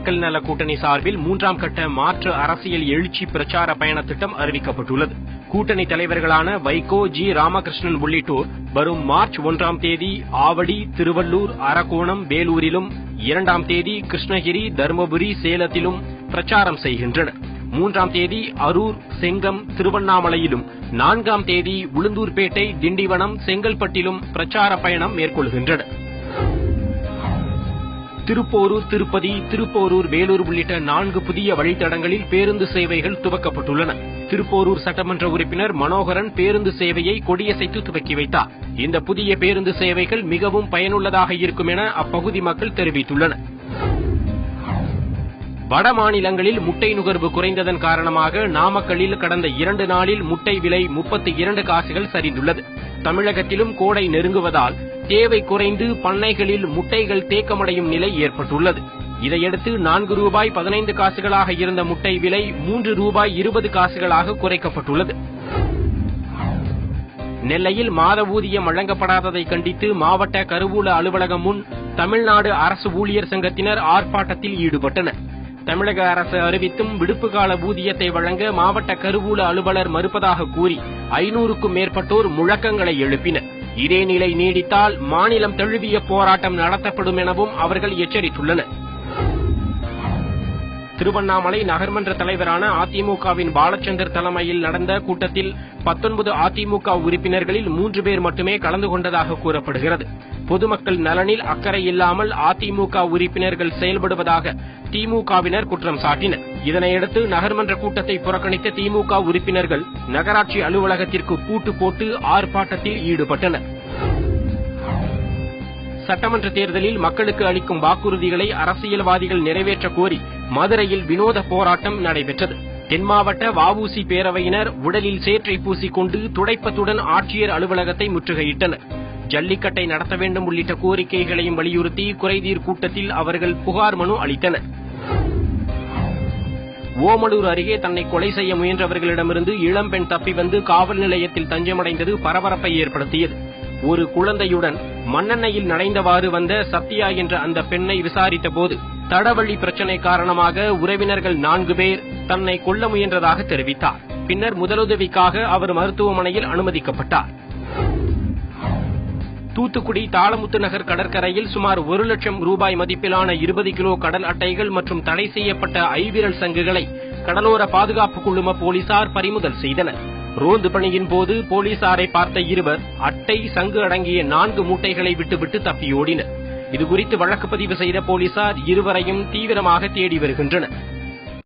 மக்கள் நல கூட்டணி சார்பில் 3ஆம் கட்ட மாற்று அரசியல் எழுச்சி பிரச்சார பயண திட்டம் அறிவிக்கப்பட்டுள்ளது. கூட்டணி தலைவர்களான வைகோ, ஜி. ராமகிருஷ்ணன் உள்ளிட்டோர் வரும் மார்ச் 1ஆம் தேதி ஆவடி, திருவள்ளூர், அரக்கோணம், வேலூரிலும் 2ஆம் தேதி கிருஷ்ணகிரி, தருமபுரி, சேலத்திலும் பிரச்சாரம் செய்கின்றனர். 3ஆம் தேதி அரூர், செங்கம், திருவண்ணாமலையிலும் 4ஆம் தேதி உளுந்தூர்பேட்டை, திண்டிவனம், செங்கல்பட்டிலும் பிரச்சார பயணம் மேற்கொள்கின்றனர். திருப்போரூர், திருப்பதி, திருப்போரூர், வேலூர் உள்ளிட்ட 4 புதிய வழித்தடங்களில் பேருந்து சேவைகள் துவக்கப்பட்டுள்ளன. திருப்போரூர் சட்டமன்ற உறுப்பினர் மனோகரன் பேருந்து சேவையை கொடியசைத்து துவக்கி வைத்தார். இந்த புதிய பேருந்து சேவைகள் மிகவும் பயனுள்ளதாக இருக்கும் என அப்பகுதி மக்கள் தெரிவித்துள்ளனர். வட மாநிலங்களில் முட்டை நுகர்வு குறைந்ததன் காரணமாக நாமக்கல்லில் கடந்த 2 நாளில் முட்டை விலை 32 காசுகள் சரிந்துள்ளது. தமிழகத்திலும் கோடை நெருங்குவதால் தேவை குறைந்து பண்ணைகளில் முட்டைகள் தேக்கமடையும் நிலை ஏற்பட்டுள்ளது. இதையடுத்து ரூபாய் 4.15 இருந்த முட்டை விலை ரூபாய் 3.20 குறைக்கப்பட்டுள்ளது. நெல்லையில் மாத ஊதியம் வழங்கப்படாததை கண்டித்து மாவட்ட கருவூல அலுவலகம் முன் தமிழ்நாடு அரசு ஊழியர் சங்கத்தினர் ஆர்ப்பாட்டத்தில் ஈடுபட்டனர். தமிழக அரசு அறிவித்தும் விடுப்பு கால ஊதியத்தை வழங்க மாவட்ட கருவூல அலுவலர் மறுப்பதாக கூறி 500க்கும் மேற்பட்டோர் முழக்கங்களை எழுப்பினர். இதே நிலை நீடித்தால் மாநிலம் தழுவிய போராட்டம் நடத்தப்படும் எனவும் அவர்கள் எச்சரித்துள்ளனர். திருவண்ணாமலை நகர்மன்ற தலைவரான அதிமுகவின் பாலச்சந்தர் தலைமையில் நடந்த கூட்டத்தில் 19 அதிமுக உறுப்பினர்களில் 3 பேர் மட்டுமே கலந்து கொண்டதாக கூறப்படுகிறது. பொதுமக்கள் நலனில் அக்கறை இல்லாமல் அதிமுக உறுப்பினர்கள் செயல்படுவதாக திமுகவினர் குற்றம் சாட்டினர். இதனையடுத்து நகர்மன்ற கூட்டத்தை புறக்கணித்த திமுக உறுப்பினர்கள் நகராட்சி அலுவலகத்திற்கு பூட்டு போட்டு ஆர்ப்பாட்டத்தில் ஈடுபட்டனர். சட்டமன்ற தேர்தலில் மக்களுக்கு அளிக்கும் வாக்குறுதிகளை அரசியல்வாதிகள் நிறைவேற்ற கோரி மதுரையில் வினோத போராட்டம் நடைபெற்றது. தென் மாவட்ட வ.உ.சி. பேரவையினர் உடலில் சேற்றை பூசிக்கொண்டு துடைப்பத்துடன் ஆட்சியர் அலுவலகத்தை முற்றுகையிட்டனர். ஜல்லிக்கட்டை நடத்த வேண்டும் உள்ளிட்ட கோரிக்கைகளையும் வலியுறுத்தி குறைதீர் கூட்டத்தில் அவர்கள் புகார் மனு அளித்தனர். ஓமலூர் அருகே தன்னை கொலை செய்ய முயன்றவர்களிடமிருந்து இளம்பெண் தப்பி வந்து காவல் நிலையத்தில் தஞ்சமடைந்தது பரபரப்பை ஏற்படுத்தியது. ஒரு குழந்தையுடன் மண்ணெண்ணெயில் நனைந்தவாறு வந்த சத்யா என்ற அந்த பெண்ணை விசாரித்த போது தடவழி பிரச்சினை காரணமாக உறவினர்கள் 4 பேர் தன்னை கொல்ல முயன்றதாக தெரிவித்தார். பின்னர் முதலுதவிக்காக அவர் மருத்துவமனையில் அனுமதிக்கப்பட்டார். தூத்துக்குடி தாளமுத்து நகர் கடற்கரையில் சுமார் 1 லட்சம் ரூபாய் மதிப்பிலான 20 கிலோ கடல் அட்டைகள் மற்றும் தடை செய்யப்பட்ட ஐவிரல் சங்குகளை கடலோர பாதுகாப்பு குழும போலீசார் பறிமுதல் செய்தனர். ரோந்து பணியின் போது போலீசாரை பார்த்த இருவர் அட்டை, சங்கு அடங்கிய 4 மூட்டைகளை விட்டுவிட்டு தப்பியோடினர். இதுகுறித்து வழக்கு பதிவு செய்த போலீசார் இருவரையும் தீவிரமாக தேடி வருகின்றனர்.